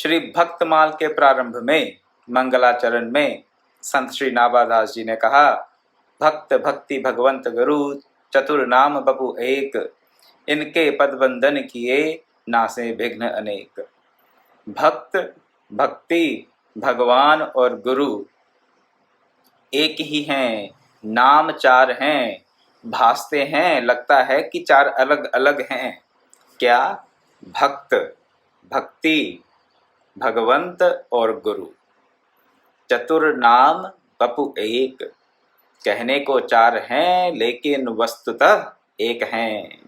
श्री भक्तमाल के प्रारंभ में मंगलाचरण में संत श्री नाभादास जी ने कहा, भक्त भक्ति भगवंत गुरु चतुर नाम बपु एक, इनके पदबंधन किए नासे विघ्न अनेक। भक्त, भक्ति, भगवान और गुरु एक ही हैं, नाम चार हैं, भासते हैं, लगता है कि चार अलग अलग हैं। क्या? भक्त, भक्ति, भगवंत और गुरु। चतुर नाम बपु एक, कहने को चार हैं लेकिन वस्तुतः एक हैं।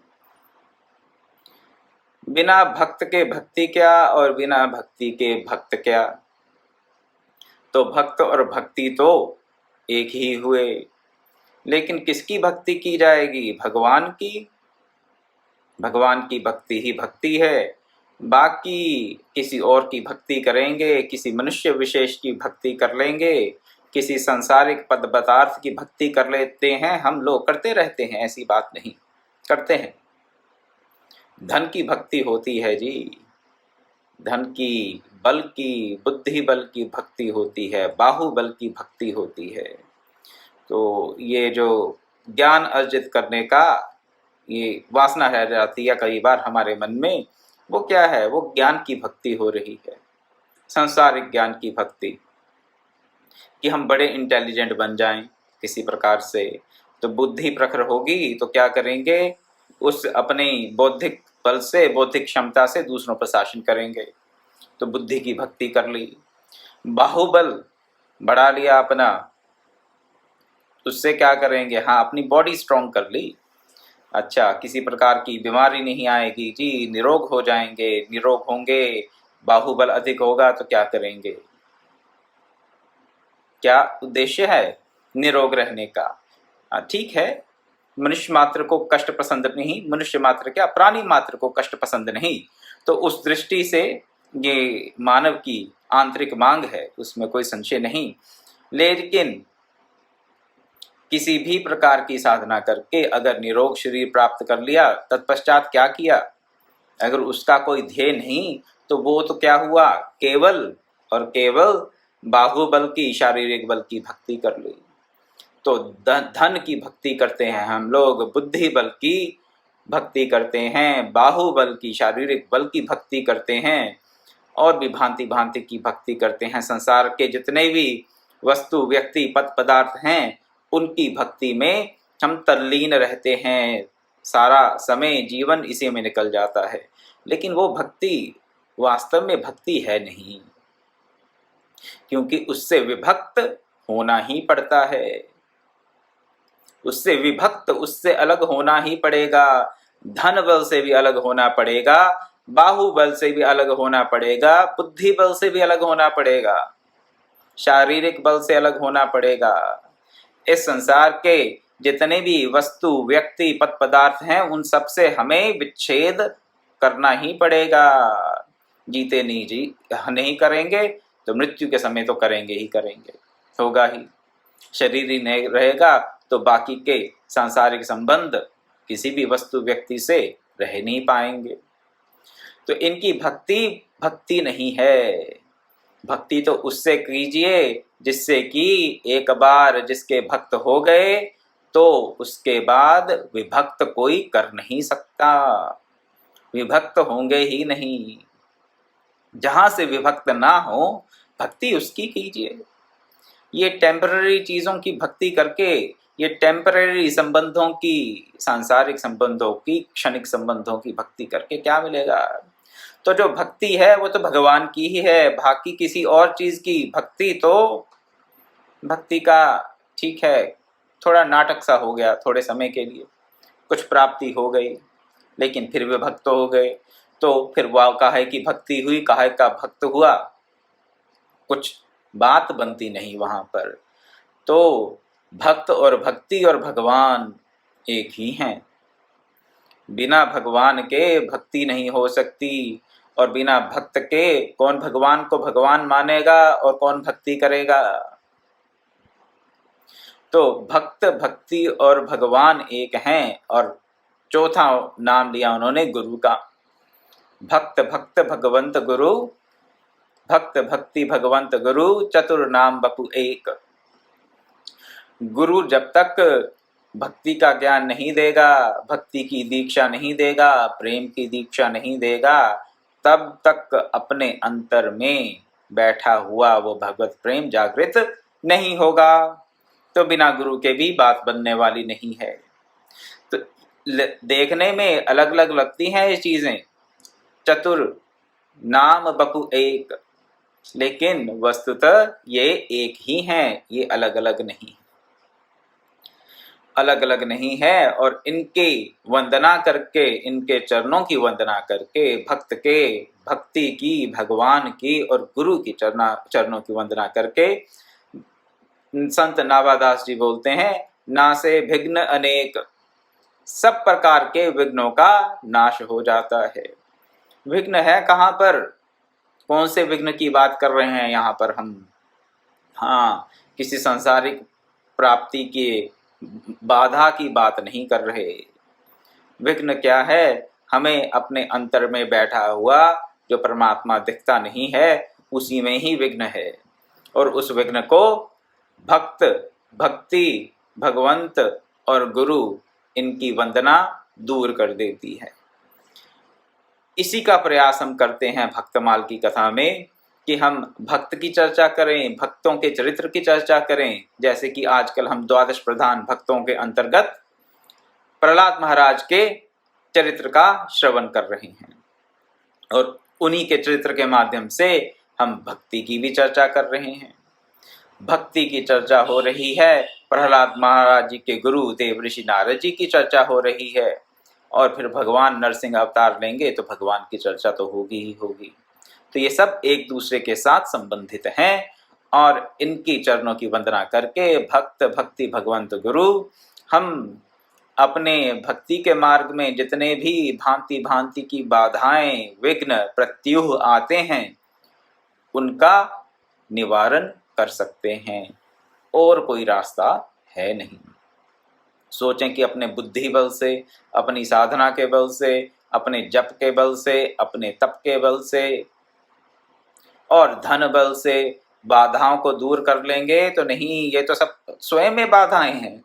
बिना भक्त के भक्ति क्या और बिना भक्ति के भक्त क्या? तो भक्त और भक्ति तो एक ही हुए, लेकिन किसकी भक्ति की जाएगी? भगवान की। भगवान की भक्ति ही भक्ति है। बाकी किसी और की भक्ति करेंगे, किसी मनुष्य विशेष की भक्ति कर लेंगे, किसी संसारिक पद पदार्थ की भक्ति कर लेते हैं। हम लोग करते रहते हैं, ऐसी बात नहीं, करते हैं। धन की भक्ति होती है जी, धन की, बल की, बुद्धि बल की भक्ति होती है, बाहुबल की भक्ति होती है। तो ये जो ज्ञान अर्जित करने का ये वासना रह जाती है कई बार हमारे मन में, वो क्या है? वो ज्ञान की भक्ति हो रही है, सांसारिक ज्ञान की भक्ति, कि हम बड़े इंटेलिजेंट बन जाएं किसी प्रकार से। तो बुद्धि प्रखर होगी तो क्या करेंगे? उस अपने बौद्धिक बल से, बौद्धिक क्षमता से दूसरों पर शासन करेंगे। तो बुद्धि की भक्ति कर ली। बाहुबल बढ़ा लिया अपना, उससे क्या करेंगे? हाँ, अपनी बॉडी स्ट्रॉन्ग कर ली। अच्छा, किसी प्रकार की बीमारी नहीं आएगी जी, निरोग हो जाएंगे, निरोग होंगे। बाहुबल अधिक होगा तो क्या करेंगे? क्या उद्देश्य है? निरोग रहने का। ठीक है, मनुष्य मात्र को कष्ट पसंद नहीं, मनुष्य मात्र क्या, प्राणी मात्र को कष्ट पसंद नहीं। तो उस दृष्टि से ये मानव की आंतरिक मांग है, उसमें कोई संशय नहीं। लेकिन किसी भी प्रकार की साधना करके अगर निरोग शरीर प्राप्त कर लिया, तत्पश्चात क्या किया? अगर उसका कोई ध्येय नहीं तो वो तो क्या हुआ? केवल और केवल बाहुबल की, शारीरिक बल की भक्ति कर ली। तो धन की भक्ति करते हैं हम लोग, बुद्धि बल की भक्ति करते हैं, बाहुबल की, शारीरिक बल की भक्ति करते हैं, और भी भांति भांति की भक्ति करते हैं। संसार के जितने भी वस्तु, व्यक्ति, पद पदार्थ हैं, उनकी भक्ति में हम तल्लीन रहते हैं। सारा समय, जीवन इसी में निकल जाता है। लेकिन वो भक्ति वास्तव में भक्ति है नहीं, क्योंकि उससे विभक्त होना ही पड़ता है। उससे विभक्त, उससे अलग होना ही पड़ेगा। धन बल से भी अलग होना पड़ेगा, बाहुबल से भी अलग होना पड़ेगा, बुद्धि बल से भी अलग होना पड़ेगा, शारीरिक बल से अलग होना पड़ेगा। इस संसार के जितने भी वस्तु, व्यक्ति, पद पदार्थ हैं, उन सब से हमें विच्छेद करना ही पड़ेगा। जीते नहीं जी नहीं करेंगे तो मृत्यु के समय तो करेंगे ही करेंगे, होगा ही। शरीर ही नहीं रहेगा तो बाकी के सांसारिक संबंध किसी भी वस्तु, व्यक्ति से रह नहीं पाएंगे। तो इनकी भक्ति भक्ति नहीं है। भक्ति तो उससे कीजिए जिससे कि एक बार जिसके भक्त हो गए तो उसके बाद विभक्त कोई कर नहीं सकता, विभक्त होंगे ही नहीं। जहां से विभक्त ना हो, भक्ति उसकी कीजिए। ये टेम्पररी चीजों की भक्ति करके, ये टेम्पररी संबंधों की, सांसारिक संबंधों की, क्षणिक संबंधों की भक्ति करके क्या मिलेगा? तो जो भक्ति है वो तो भगवान की ही है। बाकी किसी और चीज की भक्ति तो भक्ति का ठीक है, थोड़ा नाटक सा हो गया, थोड़े समय के लिए कुछ प्राप्ति हो गई, लेकिन फिर वे भक्त हो गए। तो फिर वह काहे की भक्ति हुई, काहे का भक्त हुआ, कुछ बात बनती नहीं वहां पर। तो भक्त और भक्ति और भगवान एक ही हैं। बिना भगवान के भक्ति नहीं हो सकती, और बिना भक्त के कौन भगवान को भगवान मानेगा और कौन भक्ति करेगा? तो भक्त, भक्ति और भगवान एक हैं। और चौथा नाम लिया उन्होंने गुरु का। भक्त, भक्त, भगवंत, गुरु भक्त भक्ति भगवंत गुरु चतुर नाम बपु एक। गुरु जब तक भक्ति का ज्ञान नहीं देगा, भक्ति की दीक्षा नहीं देगा, प्रेम की दीक्षा नहीं देगा, तब तक अपने अंतर में बैठा हुआ वो भगवत प्रेम जागृत नहीं होगा। तो बिना गुरु के भी बात बनने वाली नहीं है। तो देखने में अलग अलग लगती हैं ये चीजें, चतुर नाम बपु एक, लेकिन वस्तुतः ये एक ही हैं, ये अलग अलग नहीं, अलग अलग नहीं है। और इनकी वंदना करके, इनके चरणों की वंदना करके, भक्त के भक्ति की, भगवान की और गुरु की चरणों की वंदना करके संत नावादास जी बोलते हैं, नासे विघ्न अनेक, सब प्रकार के विघ्नों का नाश हो जाता है। विघ्न है कहाँ पर, कौन से विघ्न की बात कर रहे हैं यहाँ पर हम? हाँ, किसी सांसारिक प्राप्ति की बाधा की बात नहीं कर रहे। विघ्न क्या है? हमें अपने अंतर में बैठा हुआ जो परमात्मा दिखता नहीं है, उसी में ही विघ्न है। और उस विघ्न को भक्त, भक्ति, भगवंत और गुरु, इनकी वंदना दूर कर देती है। इसी का प्रयास हम करते हैं भक्तमाल की कथा में, कि हम भक्त की चर्चा करें, भक्तों के चरित्र की चर्चा करें। जैसे कि आजकल हम द्वादश प्रधान भक्तों के अंतर्गत प्रहलाद महाराज के चरित्र का श्रवण कर रहे हैं, और उन्हीं के चरित्र के माध्यम से हम भक्ति की भी चर्चा कर रहे हैं। भक्ति की चर्चा हो रही है, प्रहलाद महाराज जी के गुरु देव ऋषि नारद जी की चर्चा हो रही है, और फिर भगवान नरसिंह अवतार लेंगे तो भगवान की चर्चा तो होगी ही होगी। तो ये सब एक दूसरे के साथ संबंधित हैं, और इनकी चरणों की वंदना करके भक्त, भक्ति, भगवंत, गुरु, हम अपने भक्ति के मार्ग में जितने भी भांति भांति की बाधाएं, विघ्न, प्रत्युह आते हैं, उनका निवारण कर सकते हैं। और कोई रास्ता है नहीं। सोचें कि अपने बुद्धि बल से, अपनी साधना के बल से, अपने जप के बल से, अपने तप के बल से और धन बल से बाधाओं को दूर कर लेंगे तो नहीं, ये तो सब स्वयं में बाधाएं हैं।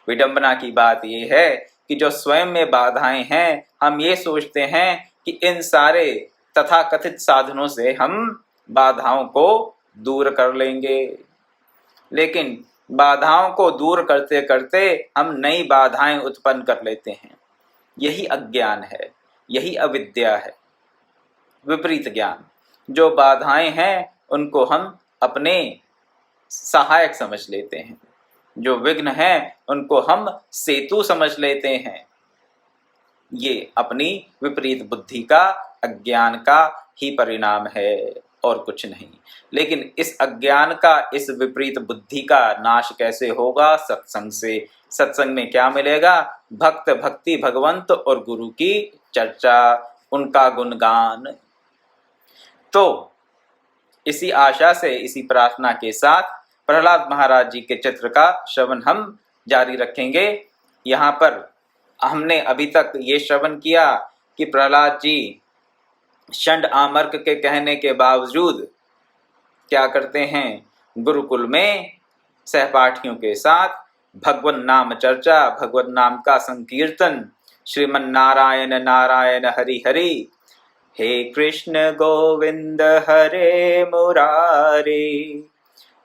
विडंबना की बात ये है कि जो स्वयं में बाधाएं हैं, हम ये सोचते हैं कि इन सारे तथाकथित साधनों से हम बाधाओं को दूर कर लेंगे, लेकिन बाधाओं को दूर करते करते हम नई बाधाएं उत्पन्न कर लेते हैं। यही अज्ञान है, यही अविद्या है, विपरीत ज्ञान। जो बाधाएं हैं उनको हम अपने सहायक समझ लेते हैं, जो विघ्न हैं उनको हम सेतु समझ लेते हैं। ये अपनी विपरीत बुद्धि का, अज्ञान का ही परिणाम है और कुछ नहीं। लेकिन इस अज्ञान का, इस विपरीत बुद्धि का नाश कैसे होगा? सत्संग से। सत्संग में क्या मिलेगा? भक्त, भक्ति, भगवंत और गुरु की चर्चा, उनका गुणगान। तो इसी आशा से, इसी प्रार्थना के साथ प्रहलाद महाराज जी के चित्र का श्रवण हम जारी रखेंगे। यहाँ पर हमने अभी तक ये श्रवण किया कि प्रहलाद जी षंड आमर्क के कहने के बावजूद क्या करते हैं? गुरुकुल में सहपाठियों के साथ भगवन नाम चर्चा, भगवन नाम का संकीर्तन, श्रीमन नारायण नारायण हरि हरि, हे कृष्ण गोविंद हरे मुरारे,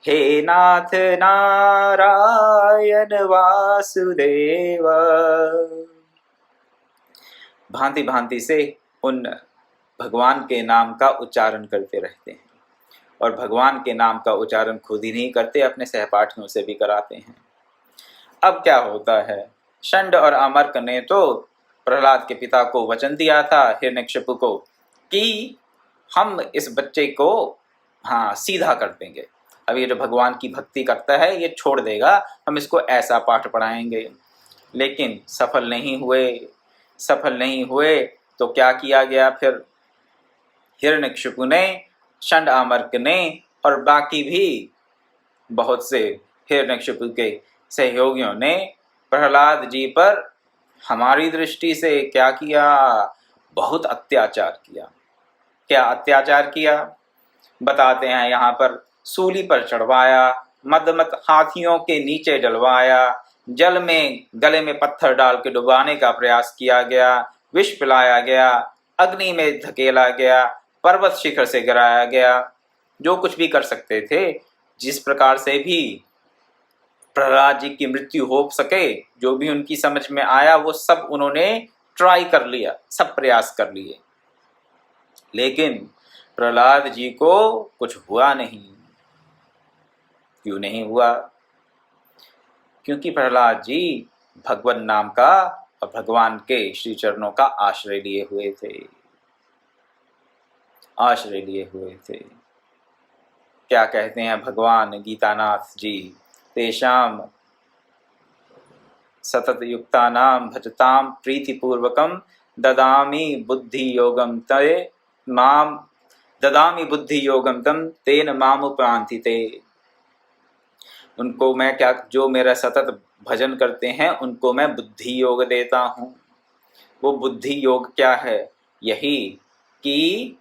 हे नाथ नारायण वासुदेव, भांति भांति से उन भगवान के नाम का उच्चारण करते रहते हैं। और भगवान के नाम का उच्चारण खुद ही नहीं करते, अपने सहपाठियों से भी कराते हैं। अब क्या होता है? षंड और आमर्क ने तो प्रहलाद के पिता को वचन दिया था, हिरण्यकशिपु को, कि हम इस बच्चे को सीधा कर देंगे। अब ये जो भगवान की भक्ति करता है ये छोड़ देगा, हम इसको ऐसा पाठ पढ़ाएंगे। लेकिन सफल नहीं हुए तो क्या किया गया फिर? हिरण्यकशिपु ने, षंड आमर्क ने और बाकी भी बहुत से हिरण्यकशिपु के सहयोगियों ने प्रहलाद जी पर हमारी दृष्टि से क्या किया? बहुत अत्याचार किया। क्या अत्याचार किया? बताते हैं यहाँ पर, सूली पर चढ़वाया, मदमत हाथियों के नीचे डलवाया, जल में गले में पत्थर डाल के डुबाने का प्रयास किया गया, विष पिलाया गया, अग्नि में धकेला गया, पर्वत शिखर से गिराया गया, जो कुछ भी कर सकते थे, जिस प्रकार से भी प्रहलाद जी की मृत्यु हो सके, जो भी उनकी समझ में आया वो सब उन्होंने ट्राई कर लिया, सब प्रयास कर लिए, लेकिन प्रहलाद जी को कुछ हुआ नहीं। क्यों नहीं हुआ? क्योंकि प्रहलाद जी भगवान नाम का और भगवान के श्री चरणों का आश्रय लिए हुए थे, आश्रय लिए हुए थे। क्या कहते हैं भगवान गीतानाथ जी, तेषाम सतत युक्तानाम भजताम प्रीतिपूर्वकम ददामि बुद्धि योगम ते माम ददामि बुद्धि योगम तम तेन मामुपयान्ति ते। उनको मैं क्या, जो मेरा सतत भजन करते हैं उनको मैं बुद्धि योग देता हूँ। वो बुद्धि योग क्या है? यही कि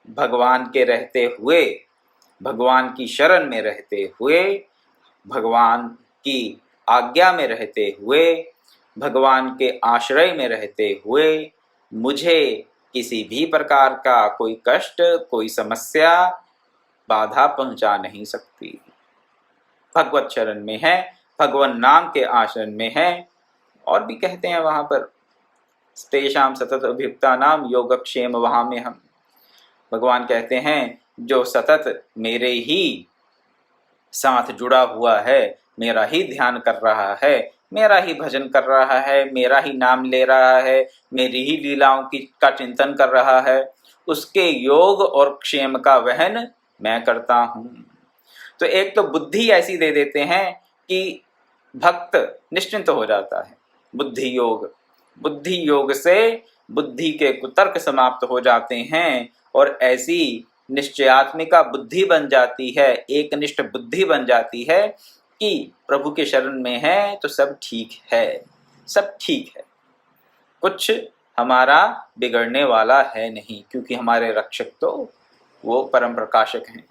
भगवान के रहते हुए, भगवान की शरण में रहते हुए, भगवान की आज्ञा में रहते हुए, भगवान के आश्रय में रहते हुए मुझे किसी भी प्रकार का कोई कष्ट, कोई समस्या, बाधा पहुंचा नहीं सकती। भगवत शरण में है, भगवान नाम के आश्रय में है। और भी कहते हैं वहां पर, तेषाम सतत अभियुक्ता नाम योगक्षेम वहां में हम, भगवान कहते हैं जो सतत मेरे ही साथ जुड़ा हुआ है, मेरा ही ध्यान कर रहा है, मेरा ही भजन कर रहा है, मेरा ही नाम ले रहा है, मेरी ही लीलाओं का चिंतन कर रहा है, उसके योग और क्षेम का वहन मैं करता हूँ। तो एक तो बुद्धि ऐसी दे देते हैं कि भक्त निश्चिंत हो जाता है। बुद्धि योग, बुद्धि योग से बुद्धि के कुतर्क समाप्त हो जाते हैं और ऐसी निश्चयात्मिका बुद्धि बन जाती है, एक निष्ठ बुद्धि बन जाती है कि प्रभु के शरण में है तो सब ठीक है, सब ठीक है, कुछ हमारा बिगड़ने वाला है नहीं, क्योंकि हमारे रक्षक तो वो परम प्रकाशक हैं,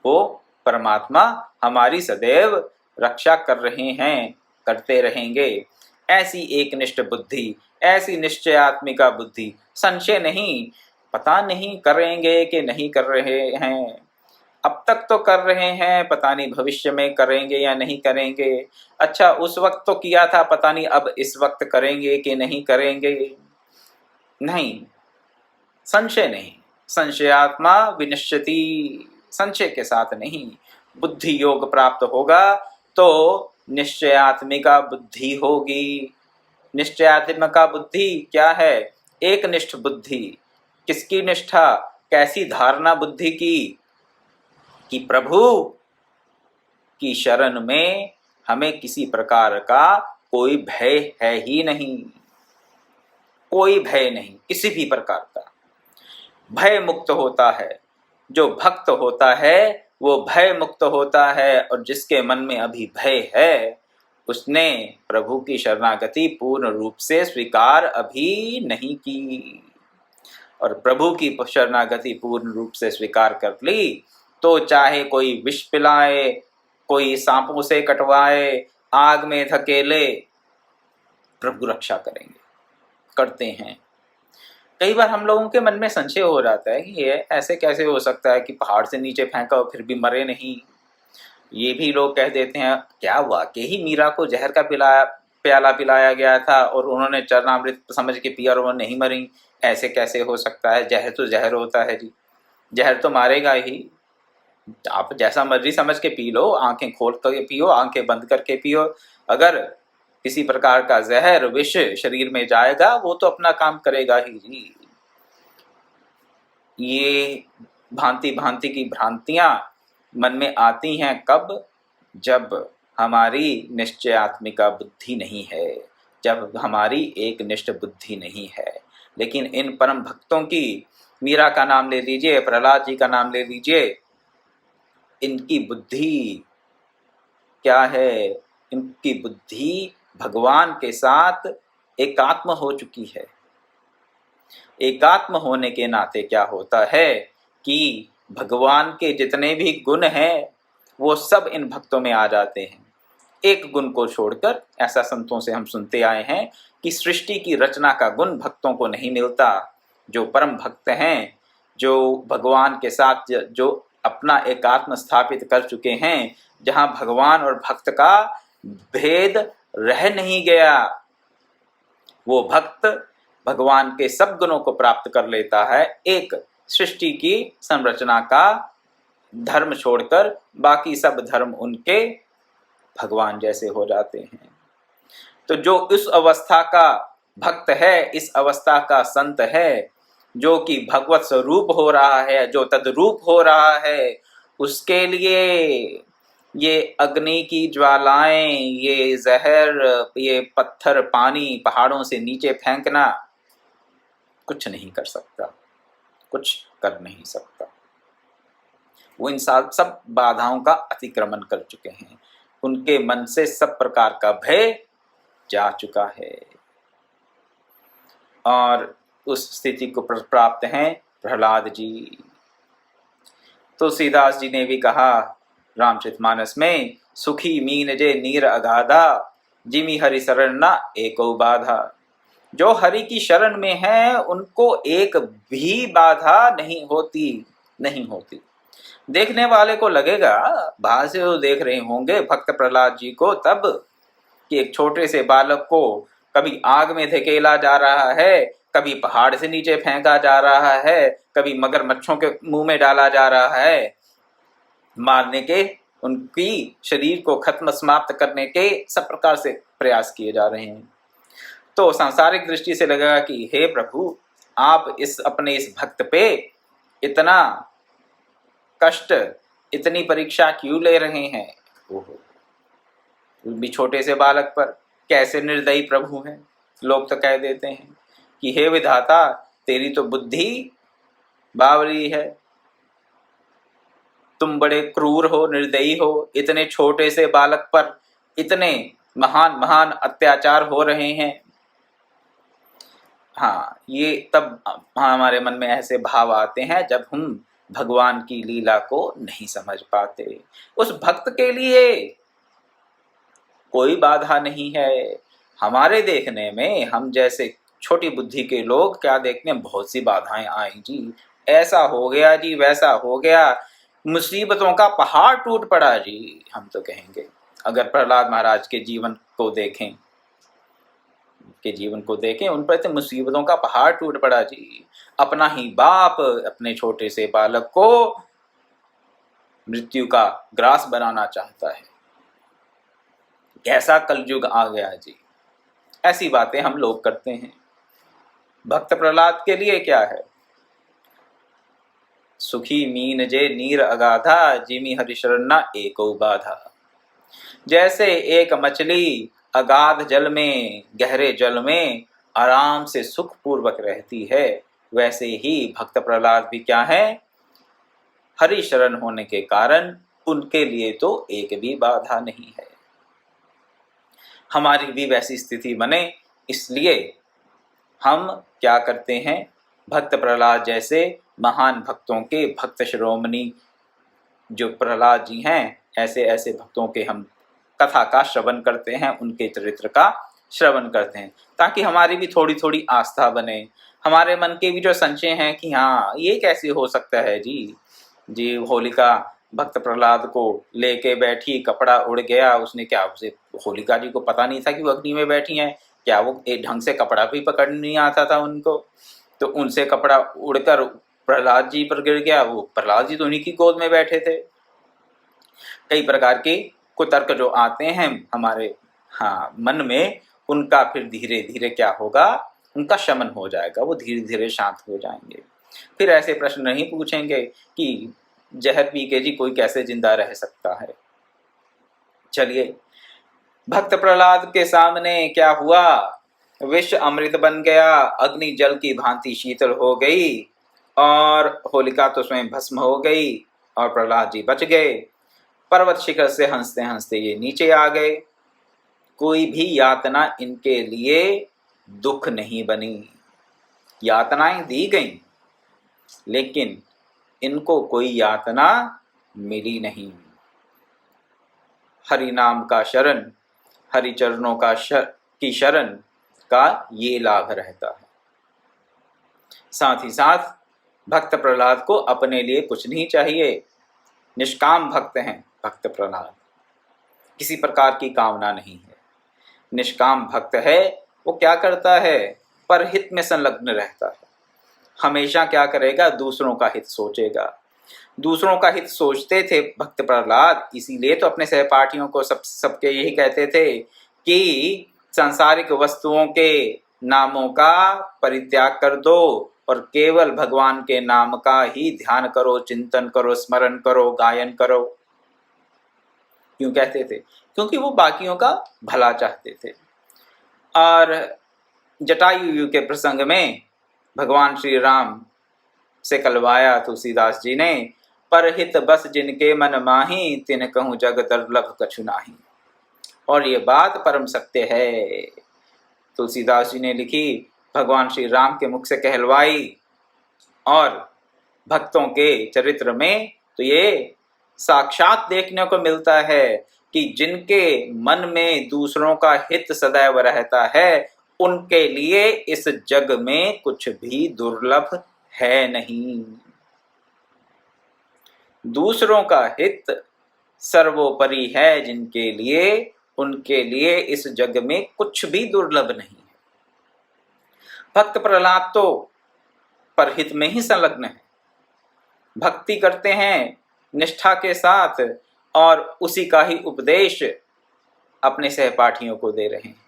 वो परमात्मा हमारी सदैव रक्षा कर रहे हैं, करते रहेंगे। ऐसी एक निष्ठ बुद्धि, ऐसी निश्चयात्मिका बुद्धि, संशय नहीं, पता नहीं करेंगे कि नहीं कर रहे हैं, अब तक तो कर रहे हैं, पता नहीं भविष्य में करेंगे या नहीं करेंगे, अच्छा उस वक्त तो किया था, पता नहीं अब इस वक्त करेंगे कि नहीं करेंगे। नहीं, संशय नहीं, संशयात्मा विनश्यति, संशय के साथ नहीं। बुद्धि योग प्राप्त होगा तो निश्चयात्मिका बुद्धि होगी। निश्चयात्मिका बुद्धि क्या है? एक निष्ठ बुद्धि। किसकी निष्ठा? कैसी धारणा बुद्धि की? कि प्रभु की शरण में हमें किसी प्रकार का कोई भय है ही नहीं, कोई भय नहीं, किसी भी प्रकार का। भय मुक्त होता है, जो भक्त होता है वो भय मुक्त होता है, और जिसके मन में अभी भय है उसने प्रभु की शरणागति पूर्ण रूप से स्वीकार अभी नहीं की। और प्रभु की शरणागति पूर्ण रूप से स्वीकार कर ली तो चाहे कोई विष पिलाए, कोई सांपों से कटवाए, आग में धकेले, प्रभु रक्षा करेंगे, करते हैं। कई बार हम लोगों के मन में संशय हो जाता है कि ये ऐसे कैसे हो सकता है कि पहाड़ से नीचे फेंका और फिर भी मरे नहीं। ये भी लोग कह देते हैं क्या वाकई ही मीरा को जहर का प्याला पिलाया गया था और उन्होंने चरणामृत समझ के पिया और वो नहीं मरी? ऐसे कैसे हो सकता है? जहर तो जहर होता है जी, जहर तो मारेगा ही। आप जैसा मर्जी समझ के पी लो, आंखें खोल कर पियो, आंखें बंद करके पियो, अगर किसी प्रकार का जहर विष शरीर में जाएगा वो तो अपना काम करेगा ही जी। ये भांति भांति की भ्रांतियां मन में आती हैं कब? जब हमारी निश्चयात्मिका बुद्धि नहीं है, जब हमारी एक निष्ठ बुद्धि नहीं है। लेकिन इन परम भक्तों की, मीरा का नाम ले लीजिए, प्रहलाद जी का नाम ले लीजिए, इनकी बुद्धि क्या है? इनकी बुद्धि भगवान के साथ एकात्म हो चुकी है। एकात्म होने के नाते क्या होता है कि भगवान के जितने भी गुण हैं वो सब इन भक्तों में आ जाते हैं। एक गुण को छोड़कर, ऐसा संतों से हम सुनते आए हैं कि सृष्टि की रचना का गुण भक्तों को नहीं मिलता। जो परम भक्त हैं, जो भगवान के साथ जो अपना एकात्म स्थापित कर चुके हैं, जहां भगवान और भक्त का भेद रह नहीं गया, वो भक्त भगवान के सब गुणों को प्राप्त कर लेता है। एक सृष्टि की संरचना का धर्म छोड़कर बाकी सब धर्म उनके भगवान जैसे हो जाते हैं। तो जो इस अवस्था का भक्त है, इस अवस्था का संत है, जो कि भगवत स्वरूप हो रहा है, जो तद्रूप हो रहा है, उसके लिए ये अग्नि की ज्वालाएं, ये जहर, ये पत्थर, पानी पहाड़ों से नीचे फेंकना कुछ नहीं कर सकता, कुछ कर नहीं सकता। वो इन सब बाधाओं का अतिक्रमण कर चुके हैं। उनके मन से सब प्रकार का भय जा चुका है और उस स्थिति को प्राप्त हैं प्रहलाद जी। तुलसीदास जी ने भी कहा रामचरितमानस में, सुखी मीन जे नीर अगाधा, जिमी हरि शरण ना एको बाधा। जो हरि की शरण में है उनको एक भी बाधा नहीं होती। देखने वाले को लगेगा, बाहर से वो देख रहे होंगे भक्त प्रहलाद जी को तब, कि एक छोटे से बालक को कभी आग में धकेला जा रहा है, कभी पहाड़ से नीचे फेंका जा रहा है, कभी मगरमच्छों के मुंह में डाला जा रहा है, मारने के, उनकी शरीर को खत्म समाप्त करने के सब प्रकार से प्रयास किए जा रहे हैं। तो सांसारिक दृष्टि से लगेगा कि हे प्रभु, आप अपने इस भक्त पे इतना कष्ट, इतनी परीक्षा क्यों ले रहे हैं? ओहो, भी छोटे से बालक पर कैसे निर्दयी प्रभु हैं। लोग तो कह देते हैं कि हे विधाता, तेरी तो बुद्धि बावरी है, तुम बड़े क्रूर हो, निर्दयी हो, इतने छोटे से बालक पर इतने महान महान अत्याचार हो रहे हैं। हाँ, ये तब हमारे मन में ऐसे भाव आते हैं जब हम भगवान की लीला को नहीं समझ पाते। उस भक्त के लिए कोई बाधा नहीं है। हमारे देखने में, हम जैसे छोटी बुद्धि के लोग क्या देखते हैं, बहुत सी बाधाएं आई जी, ऐसा हो गया जी, वैसा हो गया, मुसीबतों का पहाड़ टूट पड़ा जी, हम तो कहेंगे। अगर प्रहलाद महाराज के जीवन को देखें, उन पर तो मुसीबतों का पहाड़ टूट पड़ा जी। अपना ही बाप अपने छोटे से बालक को मृत्यु का ग्रास बनाना चाहता है। कैसा कलयुग आ गया जी। ऐसी बातें हम लोग करते हैं। भक्त प्रहलाद के लिए क्या है? सुखी मीन जे नीर अगाधा, जिमी हरि शरण ना एको बाधा। जैसे एक मछली अगाध जल में, गहरे जल में आराम से सुख पूर्वक रहती है, वैसे ही भक्त प्रहलाद भी क्या है, हरि शरण होने के कारण उनके लिए तो एक भी बाधा नहीं है। हमारी भी वैसी स्थिति बने, इसलिए हम क्या करते हैं, भक्त प्रहलाद जैसे महान भक्तों के, भक्त शिरोमणि जो प्रहलाद जी हैं, ऐसे ऐसे भक्तों के हम कथा का श्रवण करते हैं, उनके चरित्र का श्रवण करते हैं, ताकि हमारी भी थोड़ी थोड़ी आस्था बने। हमारे मन के भी जो संशय हैं कि हाँ, ये कैसे हो सकता है जी होलिका भक्त प्रहलाद को लेके बैठी, कपड़ा उड़ गया, उसने क्या, उसे होलिका जी को पता नहीं था कि वो अग्नि में बैठी हैं? क्या वो एक ढंग से कपड़ा भी पकड़ नहीं आता था उनको? तो उनसे कपड़ा उड़कर प्रहलाद जी पर गिर गया। वो प्रहलाद जी तो उन्हीं की गोद में बैठे थे। कई प्रकार के कुतर्क जो आते हैं हमारे मन में, उनका फिर धीरे धीरे क्या होगा, उनका शमन हो जाएगा, वो धीरे धीरे शांत हो जाएंगे। फिर ऐसे प्रश्न नहीं पूछेंगे कि जहर पी के जी कोई कैसे जिंदा रह सकता है। चलिए, भक्त प्रहलाद के सामने क्या हुआ, विष अमृत बन गया, अग्नि जल की भांति शीतल हो गई और होलिका तो स्वयं भस्म हो गई और प्रहलाद जी बच गए। पर्वत शिखर से हंसते हंसते ये नीचे आ गए। कोई भी यातना इनके लिए दुख नहीं बनी। यातनाएं दी गईं, लेकिन इनको कोई यातना मिली नहीं। हरि नाम का शरण, हरि चरणों की शरण का ये लाभ रहता है। साथ ही साथ भक्त प्रहलाद को अपने लिए कुछ नहीं चाहिए, निष्काम भक्त हैं भक्त प्रहलाद, किसी प्रकार की कामना नहीं है। निष्काम भक्त है, वो क्या करता है, परहित में संलग्न रहता है। हमेशा क्या करेगा, दूसरों का हित सोचेगा। दूसरों का हित सोचते थे भक्त प्रहलाद, इसीलिए तो अपने सहपाठियों को सबके यही कहते थे कि सांसारिक वस्तुओं के नामों का परित्याग कर दो और केवल भगवान के नाम का ही ध्यान करो, चिंतन करो, स्मरण करो, गायन करो। क्यों कहते थे? क्योंकि वो बाकियों का भला चाहते थे। और जटायु के प्रसंग में भगवान श्री राम से कलवाया तुलसीदास जी ने, परहित बस जिनके मन माही, तिन कहूँ जग दुर्लभ कछु नाही। और ये बात परम सत्य है, तुलसीदास जी ने लिखी, भगवान श्री राम के मुख से कहलवाई। और भक्तों के चरित्र में तो ये साक्षात देखने को मिलता है कि जिनके मन में दूसरों का हित सदैव रहता है, उनके लिए इस जग में कुछ भी दुर्लभ है नहीं। दूसरों का हित सर्वोपरि है जिनके लिए, उनके लिए इस जग में कुछ भी दुर्लभ नहीं है। भक्त प्रहलाद तो परहित में ही संलग्न है, भक्ति करते हैं निष्ठा के साथ और उसी का ही उपदेश अपने सहपाठियों को दे रहे हैं।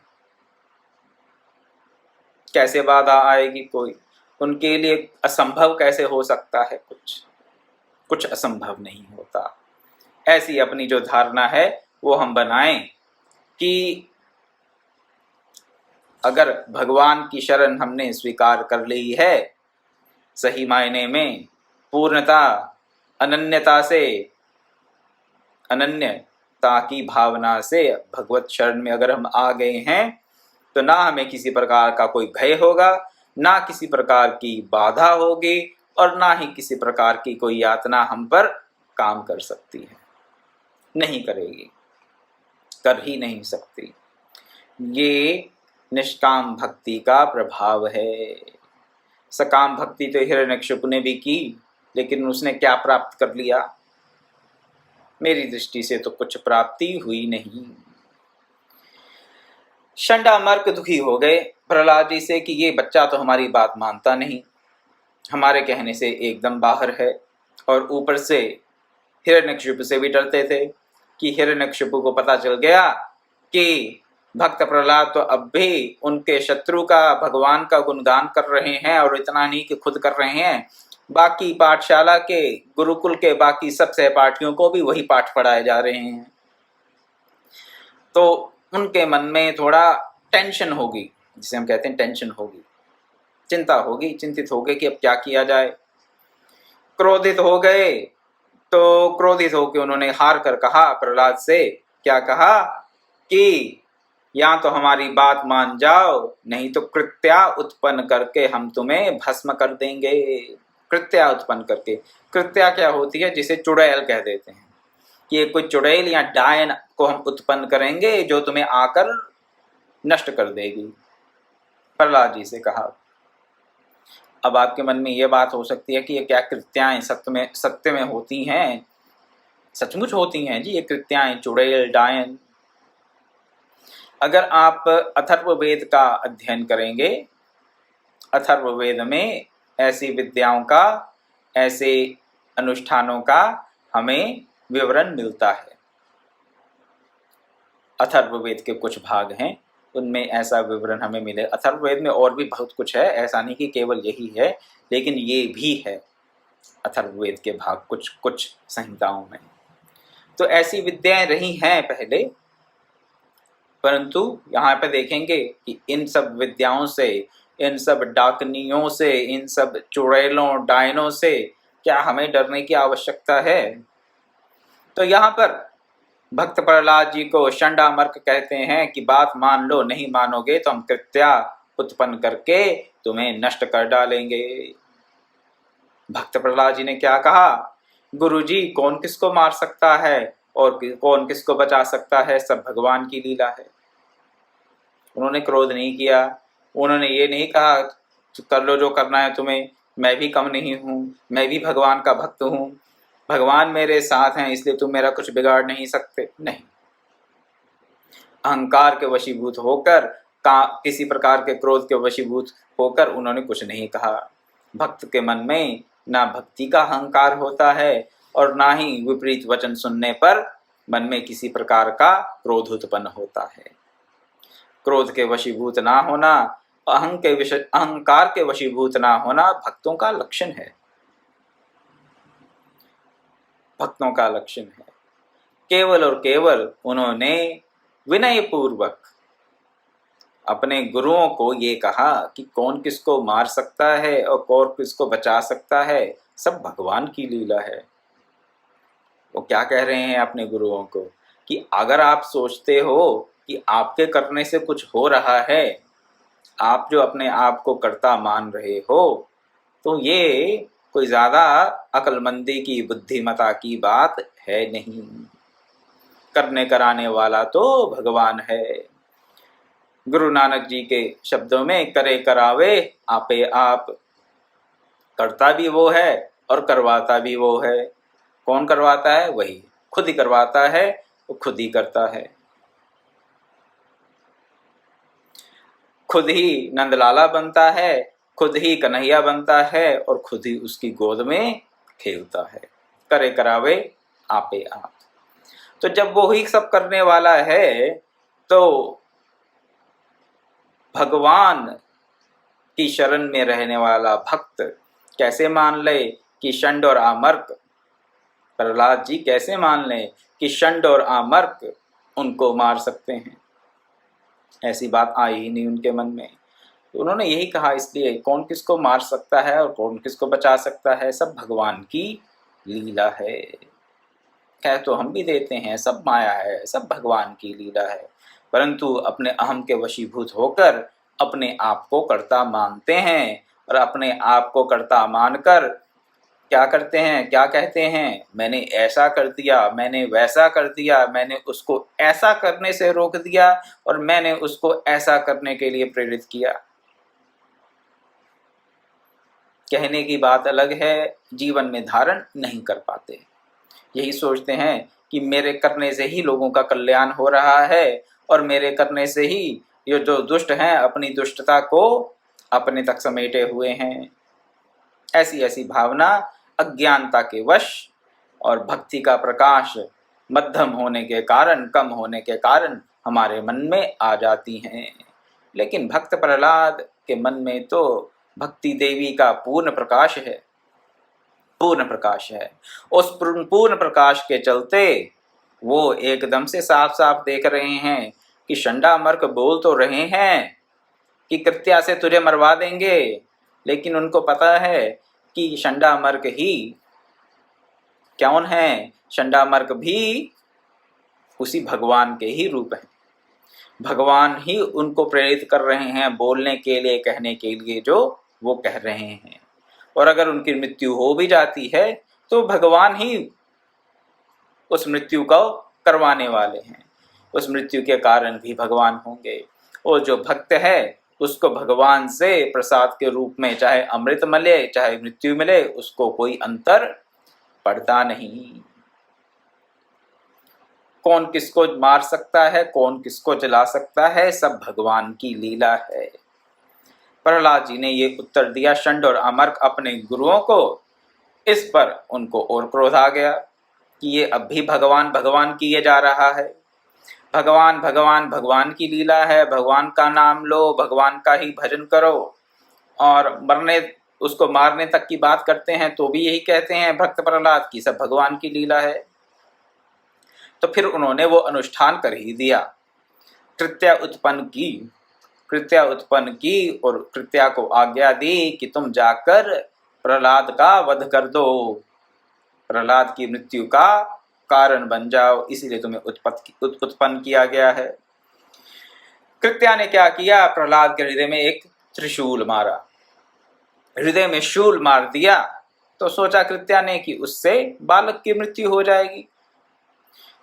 कैसे बाधा आएगी कोई, उनके लिए असंभव कैसे हो सकता है? कुछ असंभव नहीं होता। ऐसी अपनी जो धारणा है वो हम बनाएं कि अगर भगवान की शरण हमने स्वीकार कर ली है, सही मायने में पूर्णता अनन्यता से, अनन्यता की भावना से भगवत शरण में अगर हम आ गए हैं, तो ना हमें किसी प्रकार का कोई भय होगा, ना किसी प्रकार की बाधा होगी, और ना ही किसी प्रकार की कोई यातना हम पर काम कर सकती है। नहीं करेगी, कर ही नहीं सकती। ये निष्काम भक्ति का प्रभाव है। सकाम भक्ति तो हिरण्यकशिपु ने भी की, लेकिन उसने क्या प्राप्त कर लिया? मेरी दृष्टि से तो कुछ प्राप्ति हुई नहीं। षंडामर्क दुखी हो गए प्रहलाद जी से कि ये बच्चा तो हमारी बात मानता नहीं, हमारे कहने से एकदम बाहर है। और ऊपर से हिरण्यकशिपु से भी डरते थे कि हिरण्यकशिपु को पता चल गया कि भक्त प्रहलाद तो अब भी उनके शत्रु का, भगवान का गुणगान कर रहे हैं, और इतना नहीं कि खुद कर रहे हैं, बाकी पाठशाला के, गुरुकुल के बाकी सब सहपाठियों को भी वही पाठ पढ़ाए जा रहे हैं। तो उनके मन में थोड़ा टेंशन होगी, जिसे हम कहते हैं टेंशन होगी, चिंता होगी, चिंतित हो गए कि अब क्या किया जाए। क्रोधित हो गए, तो क्रोधित होकर उन्होंने हार कर कहा प्रहलाद से, क्या कहा कि या तो हमारी बात मान जाओ, नहीं तो कृत्या उत्पन्न करके हम तुम्हें भस्म कर देंगे। कृत्या उत्पन्न करके, कृत्या क्या होती है? जिसे चुड़ैल कह देते हैं, कि कोई चुड़ैल या डायन को हम उत्पन्न करेंगे जो तुम्हें आकर नष्ट कर देगी। प्रहलाद जी से कहा। अब आपके मन में ये बात हो सकती है कि ये क्या कृत्याएं सत्य में होती हैं? सचमुच होती हैं जी ये कृत्याएं, चुड़ैल, डायन। अगर आप अथर्ववेद का अध्ययन करेंगे, अथर्ववेद में ऐसी विद्याओं का, ऐसे अनुष्ठानों का हमें विवरण मिलता है। अथर्ववेद के कुछ भाग हैं, उनमें ऐसा विवरण हमें मिले। अथर्ववेद में और भी बहुत कुछ है, ऐसा नहीं कि केवल यही है, लेकिन ये भी है अथर्ववेद के भाग कुछ संहिताओं में। तो ऐसी विद्याएं रही हैं पहले, परंतु यहाँ पे देखेंगे कि इन सब विद्याओं से, इन सब डाकनियों से, इन सब चुड़ैलों, डायनों से क्या हमें डरने की आवश्यकता है? तो यहाँ पर भक्त प्रहलाद जी को षंडामर्क कहते हैं कि बात मान लो, नहीं मानोगे तो हम कृत्या उत्पन्न करके तुम्हें नष्ट कर डालेंगे। भक्त प्रहलाद जी ने क्या कहा, गुरुजी कौन किसको मार सकता है और कौन किसको बचा सकता है, सब भगवान की लीला है। उन्होंने क्रोध नहीं किया, उन्होंने ये नहीं कहा कर लो जो करना है तुम्हें, मैं भी कम नहीं हूँ, मैं भी भगवान का भक्त हूँ, भगवान मेरे साथ हैं इसलिए तुम मेरा कुछ बिगाड़ नहीं सकते। नहीं, अहंकार के वशीभूत होकर, किसी प्रकार के क्रोध के वशीभूत होकर उन्होंने कुछ नहीं कहा। भक्त के मन में ना भक्ति का अहंकार होता है और ना ही विपरीत वचन सुनने पर मन में किसी प्रकार का क्रोध उत्पन्न होता है। क्रोध के वशीभूत ना होना, अहंकार के वशीभूत ना होना भक्तों का लक्षण है, भक्तों का लक्षण है। केवल और केवल उन्होंने विनय पूर्वक अपने गुरुओं को ये कहा कि कौन किसको मार सकता है और कौन किसको बचा सकता है, सब भगवान की लीला है। वो क्या कह रहे हैं अपने गुरुओं को कि अगर आप सोचते हो कि आपके करने से कुछ हो रहा है, आप जो अपने आप को कर्ता मान रहे हो, तो ये कोई ज्यादा अक्लमंदी की, बुद्धिमता की बात है नहीं। करने कराने वाला तो भगवान है। गुरु नानक जी के शब्दों में करे करावे आपे आप, करता भी वो है और करवाता भी वो है। कौन करवाता है? वही खुद ही करवाता है, वो खुद ही करता है। खुद ही नंदलाला बनता है, खुद ही कन्हैया बनता है और खुद ही उसकी गोद में खेलता है। करे करावे आपे आप। तो जब वो ही सब करने वाला है तो भगवान की शरण में रहने वाला भक्त कैसे मान ले कि षंड और आमर्क, प्रहलाद जी कैसे मान ले कि षंड और आमर्क उनको मार सकते हैं? ऐसी बात आई ही नहीं उनके मन में। तो उन्होंने यही कहा, इसलिए कौन किसको मार सकता है और कौन किसको बचा सकता है, सब भगवान की लीला है। कह तो हम भी देते हैं सब माया है, सब भगवान की लीला है, परंतु अपने अहम के वशीभूत होकर अपने आप को कर्ता मानते हैं और अपने आप को कर्ता मानकर क्या करते हैं, क्या कहते हैं, मैंने ऐसा कर दिया, मैंने वैसा कर दिया, मैंने उसको ऐसा करने से रोक दिया और मैंने उसको ऐसा करने के लिए प्रेरित किया। कहने की बात अलग है, जीवन में धारण नहीं कर पाते। यही सोचते हैं कि मेरे करने से ही लोगों का कल्याण हो रहा है और मेरे करने से ही ये जो दुष्ट हैं अपनी दुष्टता को अपने तक समेटे हुए हैं। ऐसी ऐसी भावना अज्ञानता के वश और भक्ति का प्रकाश मध्यम होने के कारण, कम होने के कारण हमारे मन में आ जाती हैं। लेकिन भक्त प्रहलाद के मन में तो भक्ति देवी का पूर्ण प्रकाश है, पूर्ण प्रकाश है। उस पूर्ण प्रकाश के चलते वो एकदम से साफ साफ देख रहे हैं कि षंडामर्क बोल तो रहे हैं कि कृत्या से तुझे मरवा देंगे, लेकिन उनको पता है कि षंडामर्क ही कौन है, षंडामर्क भी उसी भगवान के ही रूप हैं। भगवान ही उनको प्रेरित कर रहे हैं बोलने के लिए, कहने के लिए जो वो कह रहे हैं। और अगर उनकी मृत्यु हो भी जाती है तो भगवान ही उस मृत्यु को करवाने वाले हैं, उस मृत्यु के कारण भी भगवान होंगे। और जो भक्त है उसको भगवान से प्रसाद के रूप में चाहे अमृत मिले चाहे मृत्यु मिले, उसको कोई अंतर पड़ता नहीं। कौन किसको मार सकता है, कौन किसको जला सकता है, सब भगवान की लीला है। प्रहलाद जी ने ये उत्तर दिया षंड और अमर्क अपने गुरुओं को। इस पर उनको और क्रोध आ गया कि ये अब भी भगवान भगवान किए जा रहा है। भगवान भगवान भगवान की लीला है, भगवान का नाम लो, भगवान का ही भजन करो, और मरने उसको मारने तक की बात करते हैं तो भी यही कहते हैं भक्त प्रहलाद की सब भगवान की लीला है। तो फिर उन्होंने वो अनुष्ठान कर ही दिया, कृत्या उत्पन्न की और कृत्या को आज्ञा दी कि तुम जाकर प्रहलाद का वध कर दो, प्रहलाद की मृत्यु का कारण बन जाओ, इसीलिए तुम्हें उत्पन्न किया गया है। कृत्या ने क्या किया, प्रहलाद के हृदय में एक त्रिशूल मारा, हृदय में शूल मार दिया तो सोचा कृत्या ने कि उससे बालक की मृत्यु हो जाएगी।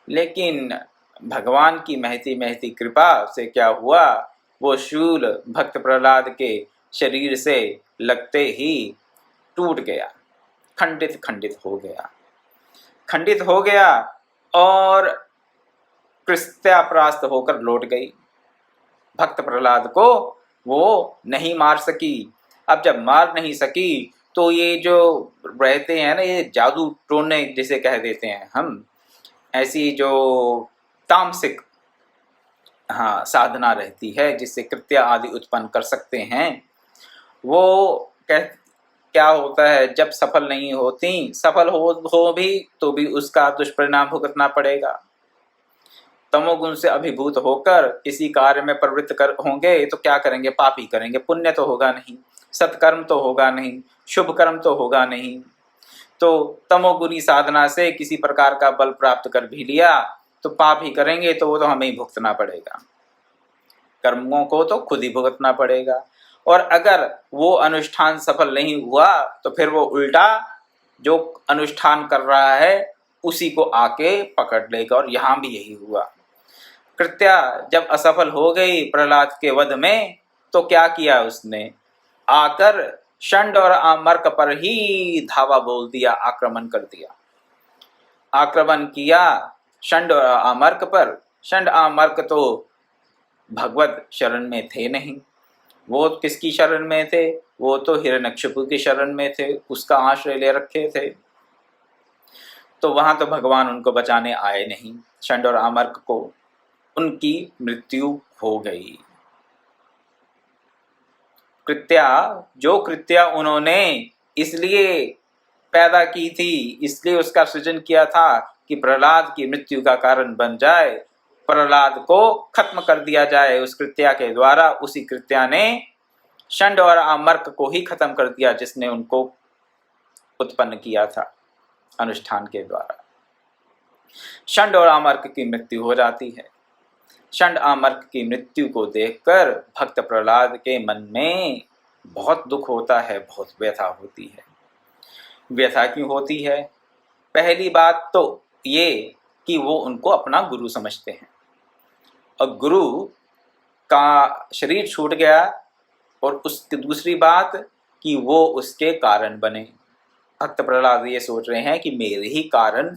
लेकिन भगवान की महती महती कृपा से क्या हुआ, वो शूल भक्त प्रहलाद के शरीर से लगते ही टूट गया, खंडित खंडित हो गया, खंडित हो गया और कृत्या परास्त होकर लौट गई। भक्त प्रहलाद को वो नहीं मार सकी। अब जब मार नहीं सकी तो ये जो रहते हैं ना, ये जादू टोने जिसे कह देते हैं हम, ऐसी जो तामसिक साधना रहती है जिससे कृत्या आदि उत्पन्न कर सकते हैं, वो क्या होता है, जब सफल नहीं होती, सफल हो भी तो भी उसका दुष्परिणाम भुगतना पड़ेगा। तमोगुण से अभिभूत होकर किसी कार्य में प्रवृत्त होंगे तो क्या करेंगे, पाप ही करेंगे, पुण्य तो होगा नहीं, सत्कर्म तो होगा नहीं, शुभ कर्म तो होगा नहीं। तो तमोगुणी साधना से किसी प्रकार का बल प्राप्त कर भी लिया तो पाप ही करेंगे, तो वो तो हमें ही भुगतना पड़ेगा, कर्मों को तो खुद ही भुगतना पड़ेगा। और अगर वो अनुष्ठान सफल नहीं हुआ तो फिर वो उल्टा जो अनुष्ठान कर रहा है उसी को आके पकड़ लेगा। और यहाँ भी यही हुआ। कृत्या जब असफल हो गई प्रहलाद के वध में तो क्या किया उसने, आकर षंड और आमर्क पर ही धावा बोल दिया, आक्रमण कर दिया। आक्रमण किया षंड और आमर्क पर। षंड आमर्क तो भगवत शरण में थे नहीं, वो किसकी शरण में थे, वो तो हिरण्यकशिपु की शरण में थे, उसका आश्रय ले रखे थे। तो वहां तो भगवान उनको बचाने आए नहीं। षंड और आमर्क को उनकी मृत्यु हो गई। कृत्या उन्होंने इसलिए पैदा की थी, इसलिए उसका सृजन किया था कि प्रहलाद की मृत्यु का कारण बन जाए, प्रहलाद को खत्म कर दिया जाए उस कृत्या के द्वारा। उसी कृत्या ने षंड और आमर्क को ही खत्म कर दिया जिसने उनको उत्पन्न किया था अनुष्ठान के द्वारा। षंड और आमर्क की मृत्यु हो जाती है। षंड आमर्क की मृत्यु को देखकर भक्त प्रहलाद के मन में बहुत दुख होता है, बहुत व्यथा होती है। व्यथा क्यों होती है? पहली बात तो ये कि वो उनको अपना गुरु समझते हैं और गुरु का शरीर छूट गया, और उसकी दूसरी बात कि वो उसके कारण बने। भक्त प्रहलाद ये सोच रहे हैं कि मेरे ही कारण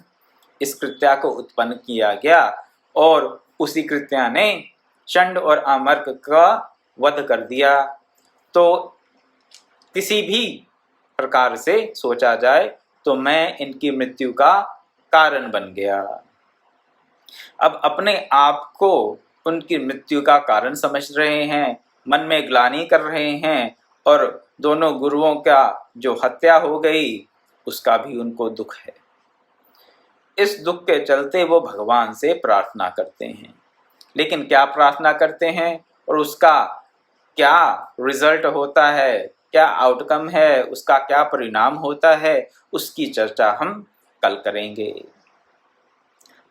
इस कृत्या को उत्पन्न किया गया, और उसी कृत्या ने षंड और आमर्क का वध कर दिया। तो किसी भी प्रकार से सोचा जाए तो मैं इनकी मृत्यु का कारण बन गया। अब अपने आप को उनकी मृत्यु का कारण समझ रहे हैं, मन में ग्लानि कर रहे हैं, और दोनों गुरुओं का जो हत्या हो गई उसका भी उनको दुख है। इस दुख के चलते वो भगवान से प्रार्थना करते हैं। लेकिन क्या प्रार्थना करते हैं और उसका क्या रिजल्ट होता है, क्या आउटकम है, उसका क्या परिणाम होता है, उसकी चर्चा हम कल करेंगे।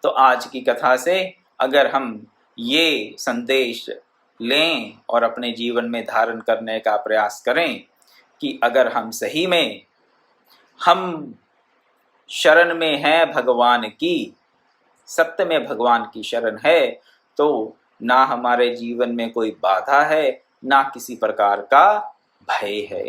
तो आज की कथा से अगर हम ये संदेश लें और अपने जीवन में धारण करने का प्रयास करें कि अगर हम सही में हम शरण में हैं भगवान की, सत्य में भगवान की शरण है, तो ना हमारे जीवन में कोई बाधा है, ना किसी प्रकार का भय है।